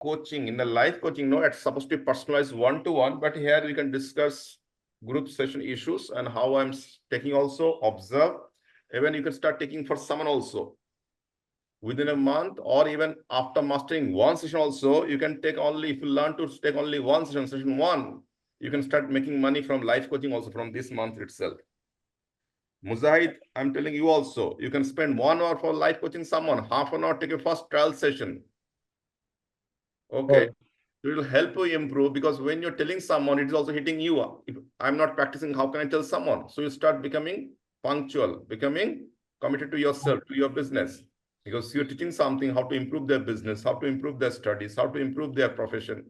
coaching, in the life coaching, no, it's supposed to be personalized one-to-one, but here we can discuss group session issues and how I'm taking also, observe. Even you can start taking for someone also. Within a month or even after mastering one session also, you can take only, if you learn to take only one session, session one, you can start making money from life coaching also from this month itself. Mujahid, I'm telling you also, you can spend 1 hour for life coaching someone, half an hour, take a first trial session. Okay. Oh, It will help you improve, because when you're telling someone, it is also hitting you. If I'm not practicing, how can I tell someone? So you start becoming punctual, becoming committed to yourself, to your business, because you're teaching something, how to improve their business, how to improve their studies, how to improve their profession.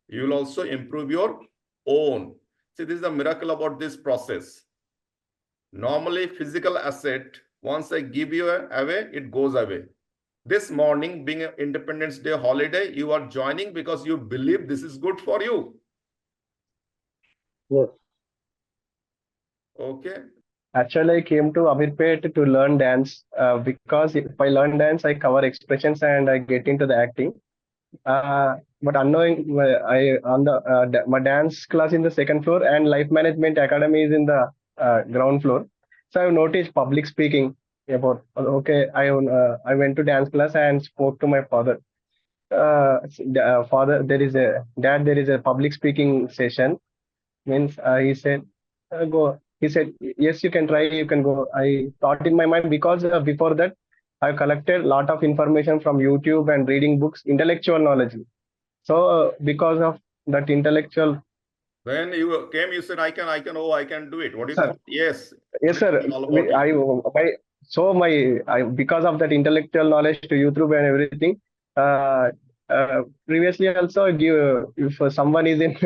You will also improve your own. See, this is the miracle about this process. Normally, physical asset, once I give you away, it goes away. This morning, being an Independence Day holiday, you are joining because you believe this is good for you. yes. Okay. Actually, I came to Amirpet to learn dance because if I learn dance, I cover expressions and I get into the acting. But unknowing, my dance class in the second floor and life management academy is in the ground floor. So I've noticed public speaking about. Okay, I went to dance class and spoke to my father. Father, there is a dad. There is a public speaking session. Means he said, go. He said, yes, you can try. You can go. I thought in my mind because before that, I've collected a lot of information from YouTube and reading books, intellectual knowledge. So because of that intellectual, When you came, you said, I can do it. What do you sir, thought? Yes. yes, sir. All about you. I because of that intellectual knowledge to YouTube and everything. Uh, Previously also give if someone is in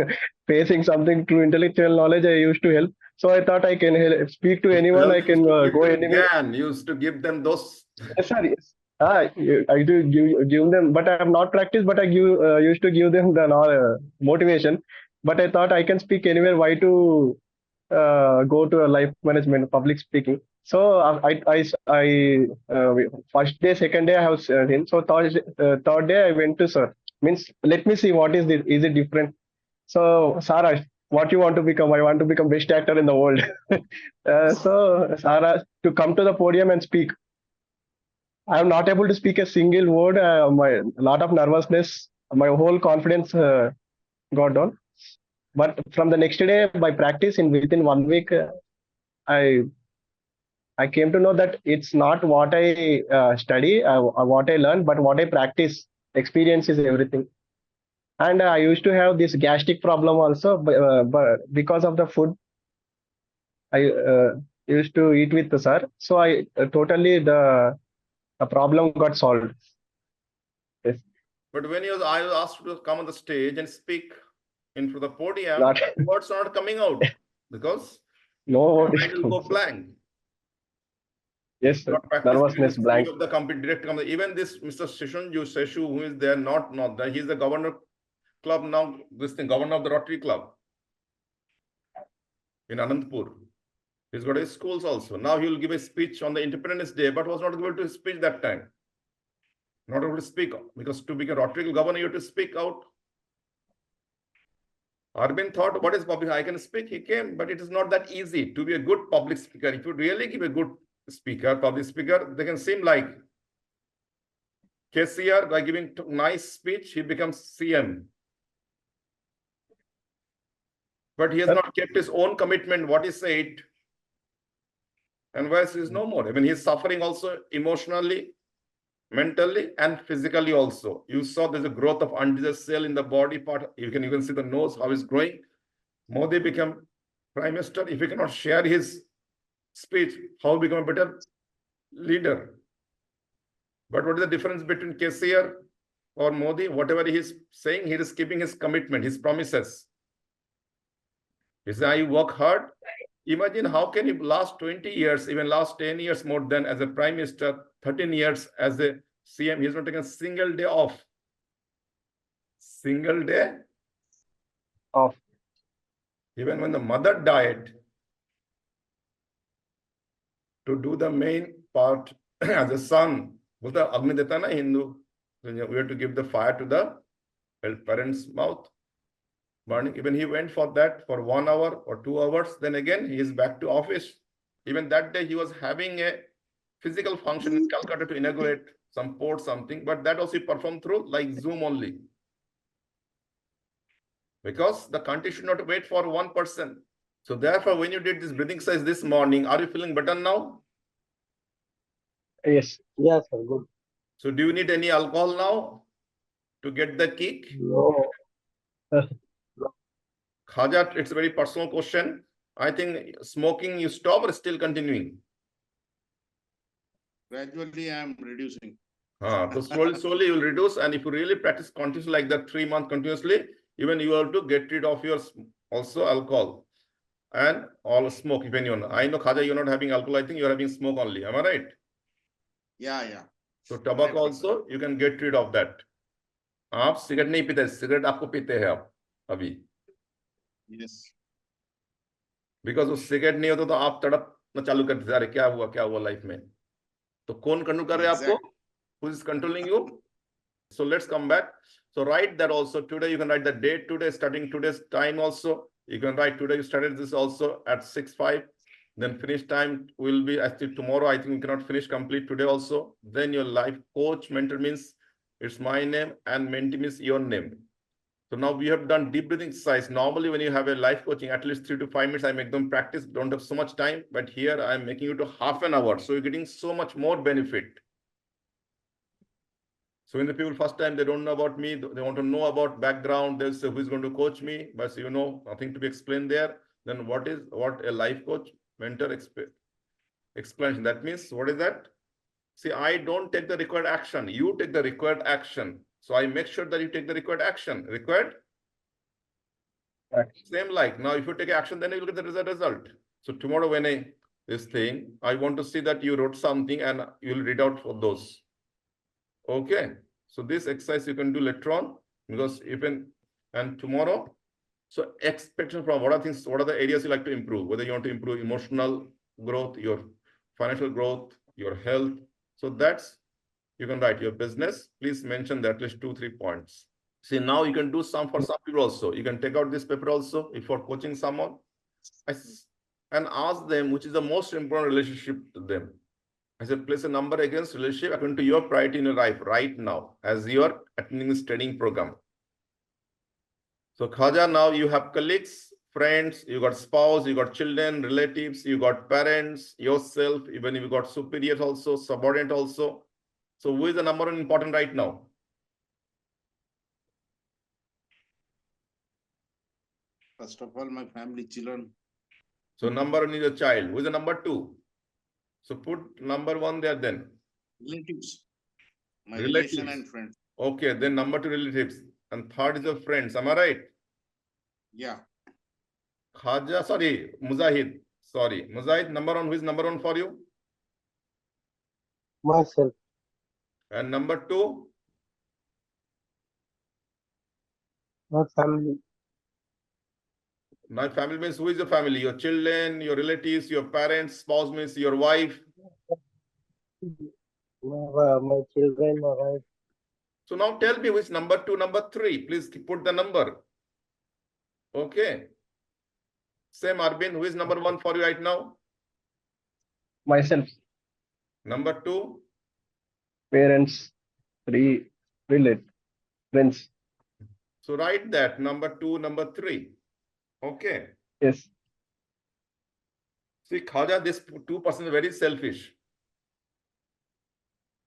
facing something to intellectual knowledge, I used to help. So I thought I can speak to Used to anyone. I help, can used to give go them anywhere. gyan, used to give them those. Yes, sir. Yes. I do give them, but I have not practiced. But I used to give them the motivation. But I thought I can speak anywhere. Why to go to a life management, public speaking? So first day, second day I have him. So third day I went to sir. Means let me see what is this. Is it different? So Sarah, what you want to become? I want to become best actor in the world. So Sarah to come to the podium and speak. I'm not able to speak a single word. My lot of nervousness, my whole confidence got down. But from the next day, by practice, in within 1 week, I I came to know that it's not what I study, what I learn, but what I practice. Experience is everything. And I used to have this gastric problem also, but because of the food, I used to eat with the sir. So I totally the problem got solved. Yes. But when I was asked to come on the stage and speak in front of the podium, Not words are not coming out because no. your mind will go blank. If Yes, you're sir. not practicing, you Nervousness just speak blank. of the complete direct company. Even this Mr. Seshu, who is there, not that he's the governor club now, this thing, governor of the Rotary Club in Anandpur. He's got his schools also. Now he will give a speech on the Independence Day, but was not able to speak that time. Not able to speak because to become a Rotary governor, you have to speak out. Arvind thought, what is public? I can speak. He came, but it is not that easy to be a good public speaker. If you really give a good speaker, public speaker, they can seem like KCR, by giving nice speech, he becomes CM. But he has Sir, not kept his own commitment, what he said, and Wes is no more. I mean, he's suffering also emotionally, mentally, and physically also. You saw there's a growth of undesired cell in the body part. You can even see the nose, how it's growing. Modi became prime minister. If he cannot share his speech, how become a better leader? But what is the difference between KCR or Modi? Whatever he is saying, he is keeping his commitment, his promises. He says, I work hard. Imagine how can you last 20 years, even last 10 years more than as a prime minister, 13 years as a CM, he's not taken a single day off. Single day. off. Even when the mother died, to do the main part as a son, बोलता अग्नि देता ना Hindu Then we have to give the fire to the parent's mouth. Burning. Even he went for that for 1 hour or 2 hours. Then again, he is back to office. Even that day, he was having a physical function in Calcutta to inaugurate some port, something, but that also he performed through like Zoom only. Because the country should not wait for one person. So therefore, when you did this breathing exercise this morning, are you feeling better now? Yes. Yes, sir. Good. So do you need any alcohol now to get the kick? No. Khaja, it's a very personal question. I think smoking you stop or still continuing? Gradually, I am reducing. So slowly you will reduce, and if you really practice continuously like that 3 months continuously, even you have to get rid of your also alcohol and all smoke if anyone. I know Khaja, you're not having alcohol. I think you're having smoke only. Am I right? Yeah. So tobacco also you can get rid of that. आप cigarette नहीं पीते, cigarette आपको पीते हैं आप अभी, Yes. Because वो cigarette नहीं होता तो आप तड़पना चालू करते थे, अरे क्या हुआ लाइफ में. तो कौन कंट्रोल कर रहे हैं आपको? Who is controlling you? So let's come back. So write that also. Today you can write the date today, starting today's time also. You can write today you started this also at 6:05. Then finish time will be actually tomorrow. I think you cannot finish complete today also. Then your life coach, mentor means it's my name and mentee means your name. So now we have done deep breathing exercise. Normally when you have a life coaching, at least 3 to 5 minutes, I make them practice. Don't have so much time, but here I'm making you to half an hour. So you're getting so much more benefit. So when the people first time, they don't know about me, they want to know about background, they'll say, who's going to coach me? But you know, nothing to be explained there. Then what a life coach, mentor explanation? That means, what is that? See, I don't take the required action. You take the required action. So I make sure that you take the required action. Required? Same like, now if you take action, then you will get the result. So tomorrow when this thing, I want to see that you wrote something and you will read out for those. Okay, so this exercise you can do later on, because and tomorrow, so expectation from what are the areas you like to improve, whether you want to improve emotional growth, your financial growth, your health. So that's, you can write your business. Please mention that at least 2-3 points. See, now you can do some for some people also. You can take out this paper also if you're coaching someone and ask them which is the most important relationship to them. I said, place a number against relationship according to your priority in your life right now as you are attending this training program. So Khaja, now you have colleagues, friends, you got spouse, you got children, relatives, you got parents, yourself, even if you got superiors also, subordinate also. So who is the number one important right now? First of all, my family, children. So number one is a child. Who is the number 2? So put number 1 there then. Relatives. My Relatives. relation and friends. Okay, then number 2 relatives. And third is the friends. Am I right? Yeah. Khaja, sorry, Muzahid. Sorry, Muzahid, number 1. Who is number 1 for you? Myself. And number 2? My family. My family means who is your family? Your children, your relatives, your parents, spouse means your wife. My children, my wife. So now tell me which number 2, number 3. Please put the number. Okay. Same Arvind, who is number 1 for you right now? Myself. Number 2? Parents. 3. Friends. So write that number 2, number 3. Okay. Yes. See, Khaja, this 2% is very selfish.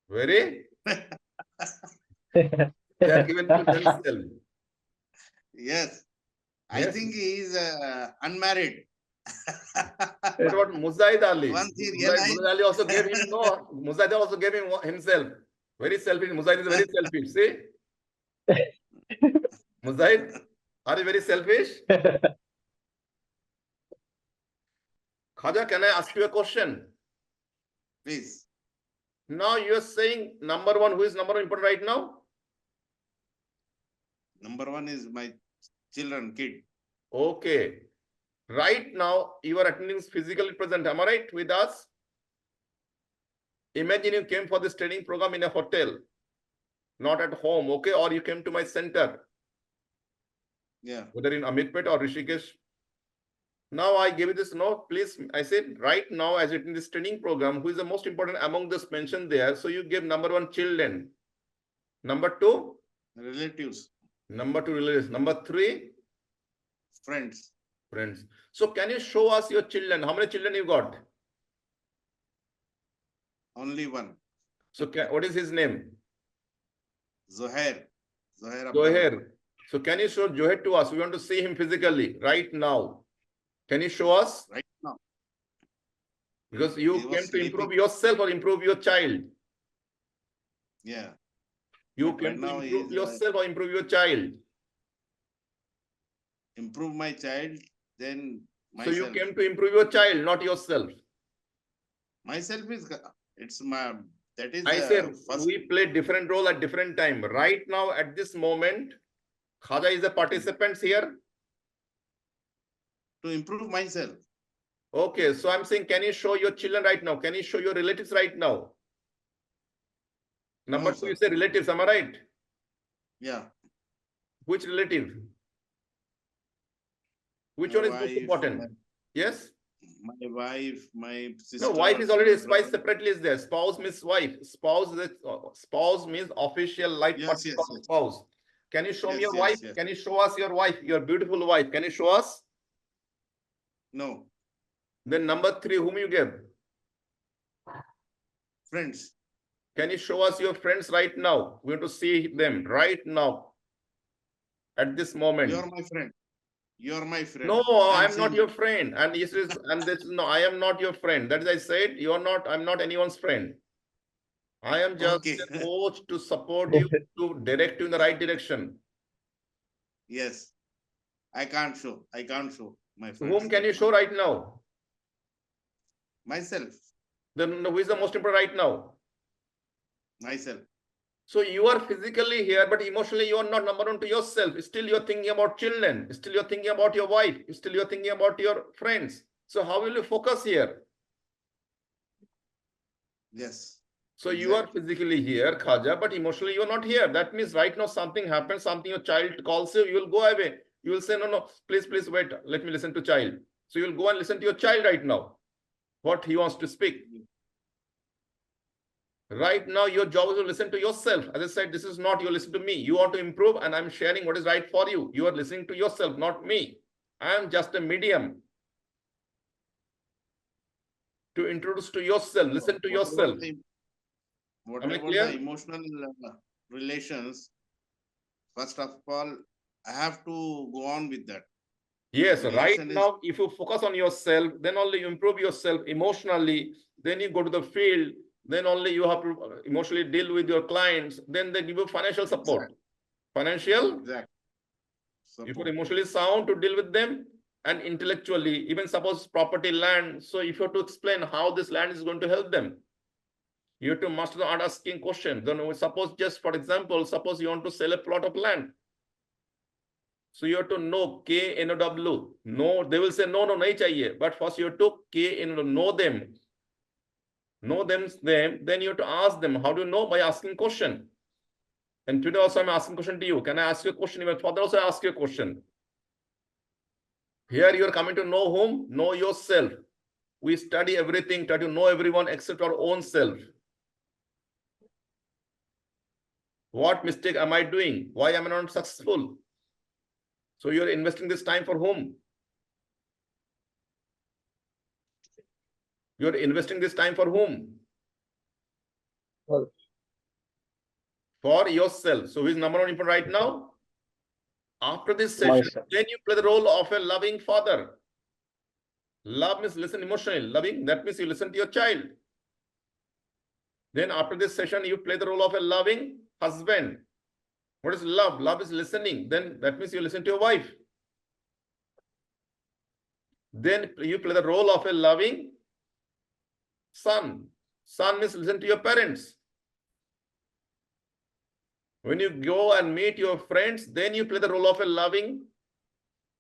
Very? They are given to themselves. Yes. I Yes. think he is unmarried. What about Muzahid Ali? Once he Muzahid Ali also gave him, no, Muzahid also gave him himself. Very selfish. Muzahid is very selfish. See? Muzahid, are you very selfish? Khaja, can I ask you a question? Please. Now you are saying number 1, who is number 1 important right now? Number 1 is my children, kid. Okay. Right now, you are attending physically present. Am I right with us? Imagine you came for this training program in a hotel. not at home, okay? Or you came to my center, Yeah. whether in Amitpet or Rishikesh. Now I gave you this note, please. I said right now, as it in this training program, who is the most important among this mentioned there? So you give number 1, children. Number 2, Relatives, number 2, relatives. Number 3, friends. friends. So can you show us your children? How many children you got? Only one. So what is his name? Zohair. Zohair Abdallah. Joher. So can you show Joher to us? We want to see him physically right now. Can you show us? Right now. Because you He came was to sleeping. improve yourself or improve your child. Yeah. You But came right to now he improve is, yourself or improve your child. Improve my child, then So you myself. came to improve your child, not yourself. Myself is, it's my, that is I the said first. we play different role at different time. Right now, at this moment, Khaja is a participant here. To improve myself. Okay, so I'm saying, can you show your children right now? Can you show your relatives right now? Number No, 2, sir. you say relatives, am I right? Yeah. Which relative? Which My one is most wife, important? Yes? My wife, my sister. No, wife is already my spice brother. separately is there. Spouse means wife. Spouse means official life Yes, partner yes, called yes. spouse. Can you show me Yes, your yes, wife? yes. Can you show us your wife, your beautiful wife? Can you show us? No, Then number 3, whom you gave? friends. Can you show us your friends right now? We want to see them right now. At this moment. You're my friend. You're my friend. No, I'm not saying your friend. And this is no, I am not your friend. That is, I said, you're not, I'm not anyone's friend. I am just Okay. a coach to support you, to direct you in the right direction. Yes. I can't show my So friends. whom can you show right now? Myself. Then who is the most important right now? Myself. So you are physically here, but emotionally you are not number 1 to yourself. Still you're thinking about children. Still you're thinking about your wife. Still you're thinking about your friends. So how will you focus here? Yes. So you are physically here, Khaja, but emotionally you are not here. That means right now something happens, something your child calls you, you will go away. You will say, no, please wait. Let me listen to child. So you will go and listen to your child right now. What he wants to speak. Right now, your job is to listen to yourself. As I said, this is not you listen to me. You want to improve and I'm sharing what is right for you. You are listening to yourself, not me. I am just a medium to introduce to yourself. Listen to yourself. What Am I about clear? the emotional relations? First of all, I have to go on with that. Yes, right Relation is- now, if you focus on yourself, then only you improve yourself emotionally. Then you go to the field. Then only you have to emotionally deal with your clients. Then they give you financial support. Financial, Exactly. if Support. you're emotionally sound to deal with them, and intellectually, even suppose property, land. So if you have to explain how this land is going to help them, you have to master the art asking questions. Then suppose, just for example, suppose you want to sell a plot of land. So you have to know KNOW. No, they will say no, nahi chahiye. But first you have to know them. Know them, then you have to ask them. How do you know? By asking question. And today also I'm asking question to you. Can I ask you a question? Even further also ask you a question. Here you are coming to know whom? Know yourself. We study everything, try to know everyone except our own self. What mistake am I doing? Why am I not successful? So you're investing this time for whom? You're investing this time for whom? Well, For yourself. So who is number 1 important right now? After this session, Myself. then you play the role of a loving father. Love means listen emotionally. Loving, that means you listen to your child. Then after this session, you play the role of a loving husband. What is love? Love is listening. Then that means you listen to your wife. Then you play the role of a loving son. Son means listen to your parents. When you go and meet your friends, then you play the role of a loving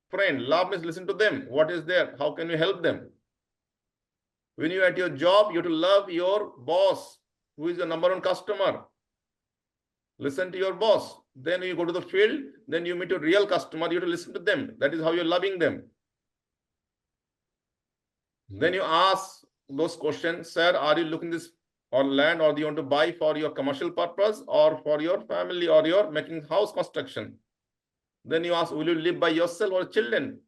friend. Love means listen to them. What is there? How can you help them? When you're at your job, you have to love your boss, who is your number 1 customer. Listen to your boss. Then you go to the field, then you meet a real customer, you have to listen to them. That is how you're loving them. Then you ask those questions, sir, are you looking this on land, or do you want to buy for your commercial purpose or for your family, or you're making house construction? Then you ask, will you live by yourself or children?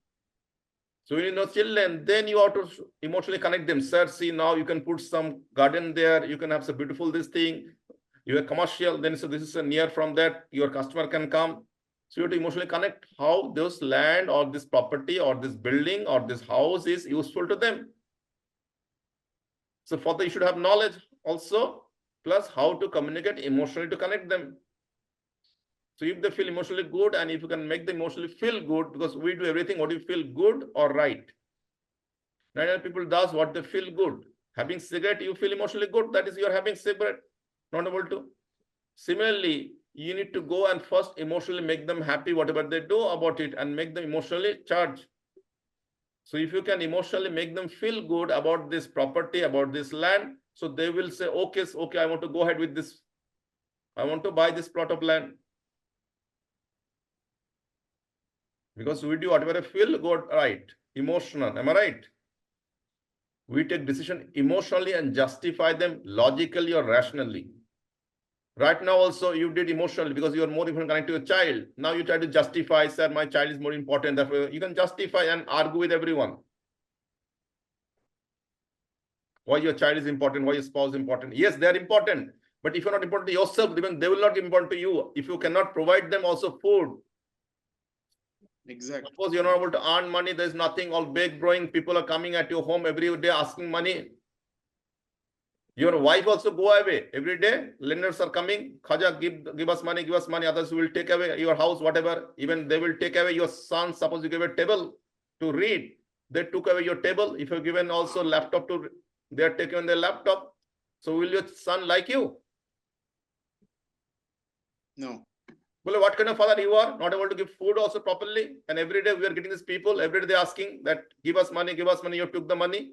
So when you know children, then you have to emotionally connect them. Sir, see, now you can put some garden there. You can have some beautiful this thing. You are commercial. Then so this is a near from that. Your customer can come. So you have to emotionally connect how this land or this property or this building or this house is useful to them. So for that, you should have knowledge also, plus how to communicate emotionally to connect them. So if they feel emotionally good, and if you can make them emotionally feel good, because we do everything what you feel good or right. 99 people does what they feel good. Having cigarette, you feel emotionally good. That is, you are having cigarette, not able to. Similarly, you need to go and first emotionally make them happy, whatever they do about it, and make them emotionally charged. So if you can emotionally make them feel good about this property, about this land, so they will say, okay, I want to go ahead with this. I want to buy this plot of land. Because we do whatever I feel good, right? Emotional, am I right? We take decision emotionally and justify them logically or rationally. Right now also you did emotionally because you are more even connected to your child. Now you try to justify, sir, my child is more important. Therefore, you can justify and argue with everyone. Why your child is important, why your spouse is important. Yes, they are important. But if you're not important to yourself, even they will not be important to you. If you cannot provide them also food. Exactly. Suppose you're not able to earn money, there's nothing, all big growing, people are coming at your home every day asking money. Your wife also go away every day. Lenders are coming. Khaja, give us money, others will take away your house, whatever. Even they will take away your son. Suppose you give a table to read. They took away your table. If you're given also laptop to, they are taking their laptop. So will your son like you? No. Well, what kind of father you are? Not able to give food also properly. And every day we are getting these people, every day they're asking that give us money, you took the money.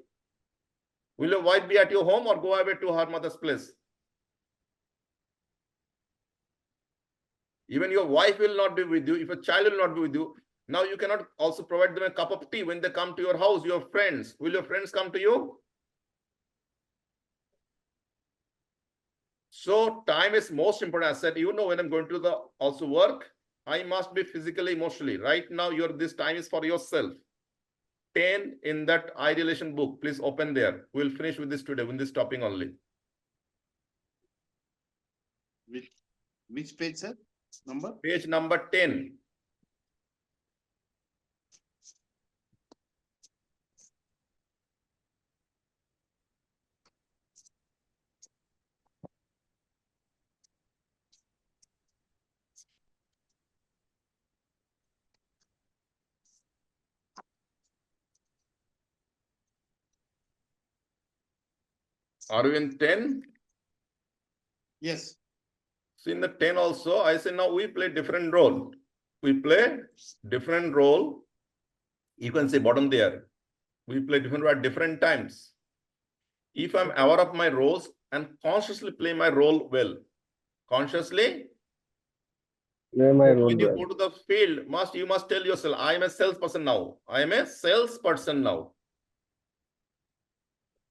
Will your wife be at your home or go away to her mother's place? Even your wife will not be with you. If a child will not be with you, now you cannot also provide them a cup of tea when they come to your house, your friends. Will your friends come to you? So time is most important. I said, you know, when I'm going to the also work, I must be physically, emotionally. Right now, this time is for yourself. 10 in that I relation book. Please open there. We'll finish with this today, with this topic only. Which page, sir? Number? Page number 10. Are you in 10? Yes. So in the 10 also, I say now we play different role. We play different role. You can say bottom there. We play different role at different times. If I'm aware of my roles and consciously play my role well, consciously, when you go to the field, you must tell yourself, I am a salesperson now. I am a salesperson now.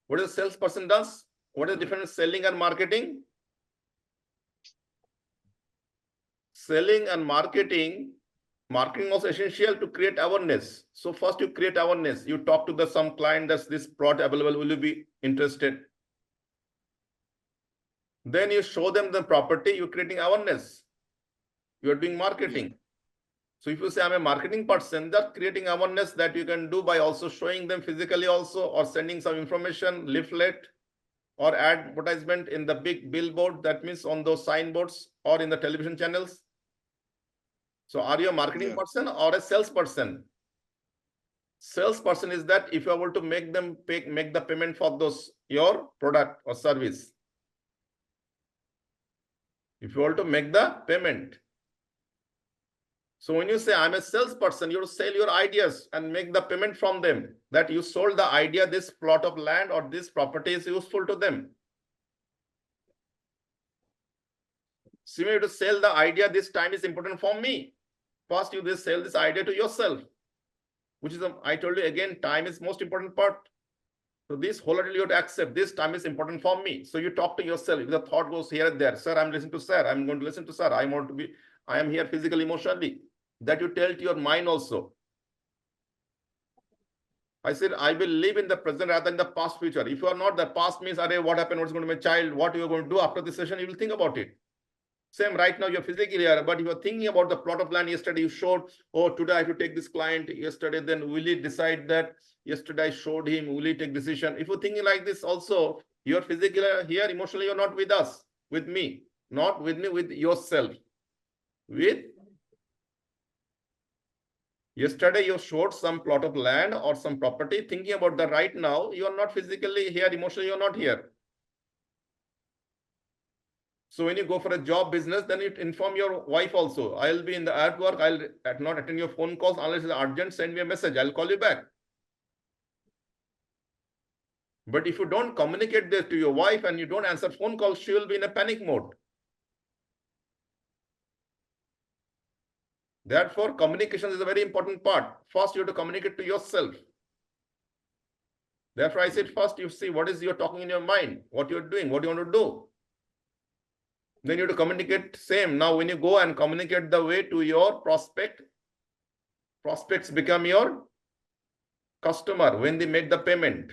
What is a salesperson does? What is the difference selling and marketing? Selling and marketing also essential to create awareness. So first you create awareness. You talk to some client, that's this product available, will you be interested? Then you show them the property, you're creating awareness. You're doing marketing. So if you say I'm a marketing person, that's creating awareness that you can do by also showing them physically also, or sending some information, leaflet, or advertisement in the big billboard, that means on those signboards or in the television channels. So are you a marketing person or a salesperson? Salesperson is that if you are able to make them make the payment for those your product or service. If you want to make the payment. So when you say I'm a salesperson, you sell your ideas and make the payment from them, that you sold the idea, this plot of land or this property is useful to them. So you have to sell the idea, this time is important for me. First, you just sell this idea to yourself, which is, I told you again, time is most important part. So this wholeheartedly you have to accept, this time is important for me. So you talk to yourself, if the thought goes here and there, sir, I'm listening to sir, I'm going to listen to sir, I am here physically, emotionally. That you tell to your mind also. I said, I will live in the present rather than the past future. If you are not, the past means, what happened, what's going to my child, what you are going to do after this session, you will think about it. Same right now, you're physically here, but you are thinking about the plot of land yesterday you showed, oh, today I have to take this client yesterday, then will he decide that yesterday I showed him, will he take decision? If you're thinking like this also, you're physically here, emotionally, you're not with us, with me, not with me, with yourself. Yesterday you showed some plot of land or some property, thinking about that right now, you are not physically here, emotionally, you're not here. So when you go for a job business, then you inform your wife also. I'll be in the at work. I'll not attend your phone calls unless it's urgent. Send me a message. I'll call you back. But if you don't communicate this to your wife and you don't answer phone calls, she will be in a panic mode. Therefore, communication is a very important part. First, you have to communicate to yourself. Therefore, I said first you see what is you're talking in your mind, what you're doing, what you want to do. Then you have to communicate same. Now, when you go and communicate the way to your prospect, prospects become your customer when they make the payment.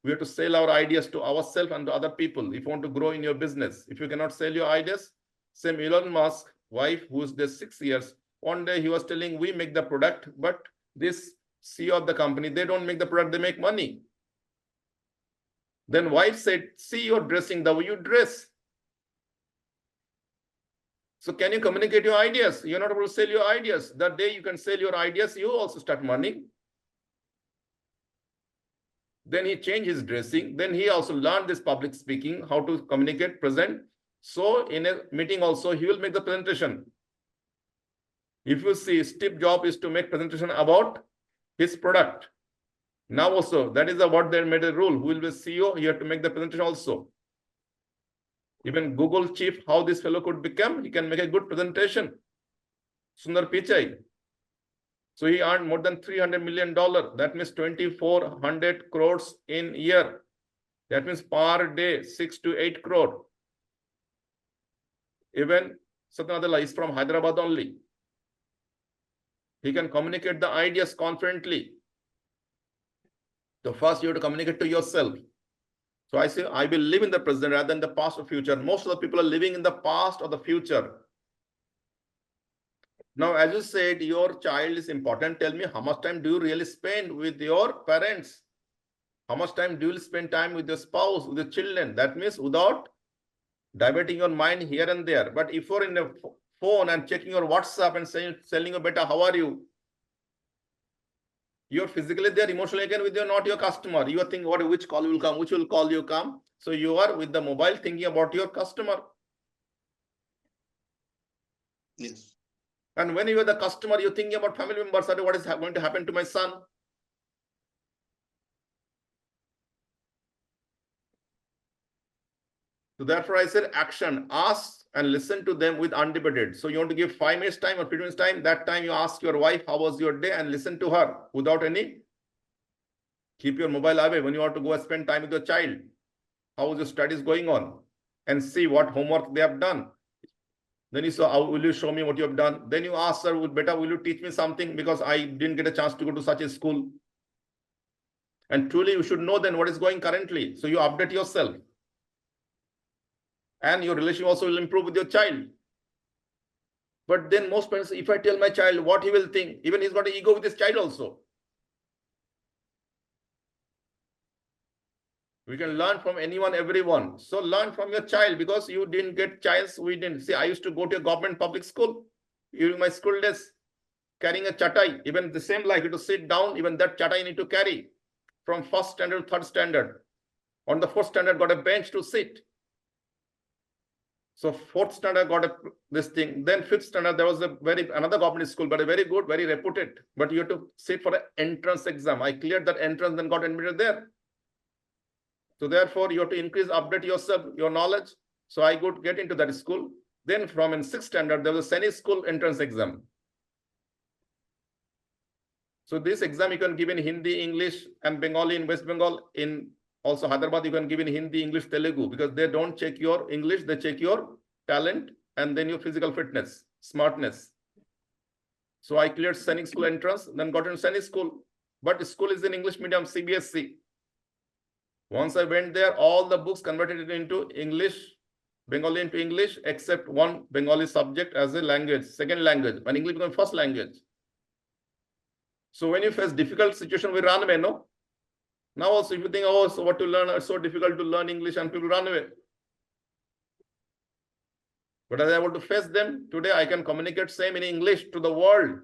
We have to sell our ideas to ourselves and to other people if you want to grow in your business. If you cannot sell your ideas, same Elon Musk, wife who's there 6 years, one day he was telling we make the product, but this CEO of the company, they don't make the product, they make money. Then wife said, see your dressing, the way you dress. So can you communicate your ideas? You're not able to sell your ideas. That day you can sell your ideas, you also start money. Then he changed his dressing. Then he also learned this public speaking, how to communicate, present. So in a meeting also, he will make the presentation. If you see, Steve Jobs is to make presentation about his product. Now also, that is what they made a rule. Who will be CEO? He have to make the presentation also. Even Google chief, how this fellow could become, he can make a good presentation. Sundar Pichai. So he earned more than $300 million. That means 2,400 crores in year. That means per day, 6 to 8 crore. Even Satya Nadella is from Hyderabad only. He can communicate the ideas confidently. So first you have to communicate to yourself. So I say, I will live in the present rather than the past or future. Most of the people are living in the past or the future. Now, as you said, your child is important. Tell me, how much time do you really spend with your parents? How much time do you spend time with your spouse, with your children? That means without diverting your mind here and there. But if you're in a phone and checking your WhatsApp and saying, telling your beta, how are you? You're physically there, emotionally again with not your customer. You are thinking, which call will come, which will call you come. So you are with the mobile thinking about your customer. Yes. And when you are the customer, you're thinking about family members, what is going to happen to my son? So therefore I said action, ask and listen to them with undebated. So you want to give 5 minutes time or 3 minutes time, that time you ask your wife, how was your day, and listen to her without any. Keep your mobile away when you want to go and spend time with your child. How is your studies going on? And see what homework they have done. Then you say, will you show me what you have done? Then you ask her, beta, will you teach me something? Because I didn't get a chance to go to such a school. And truly you should know then what is going currently. So you update yourself. And your relationship also will improve with your child. But then most parents, if I tell my child what he will think, even he's got an ego with his child also. We can learn from anyone, everyone. So learn from your child because you didn't get chance. We didn't. See, I used to go to a government public school during my school days, carrying a chatai. Even the same like you to sit down, even that chatai you need to carry from 1st standard to 3rd standard. On the 4th standard, got a bench to sit. So 4th standard got this thing. Then 5th standard, there was another government school, but a very good, very reputed. But you have to sit for an entrance exam. I cleared that entrance, then got admitted there. So therefore, you have to increase, update yourself, your knowledge. So I could get into that school. Then from in 6th standard, there was a Sainik School entrance exam. So this exam you can give in Hindi, English, and Bengali in West Bengal. In also Hyderabad, you can give in Hindi, English, Telugu, because they don't check your English, they check your talent and then your physical fitness, smartness. So I cleared Sainik School entrance, then got into Sainik School. But school is in English medium, CBSE. Once I went there, all the books converted into English, Bengali into English, except one Bengali subject as a language, second language, and English became first language. So when you face difficult situation, we run away, no? Now also, if you think, oh, so what to learn, it's so difficult to learn English, and people run away. But as I want to face them, today I can communicate same in English to the world.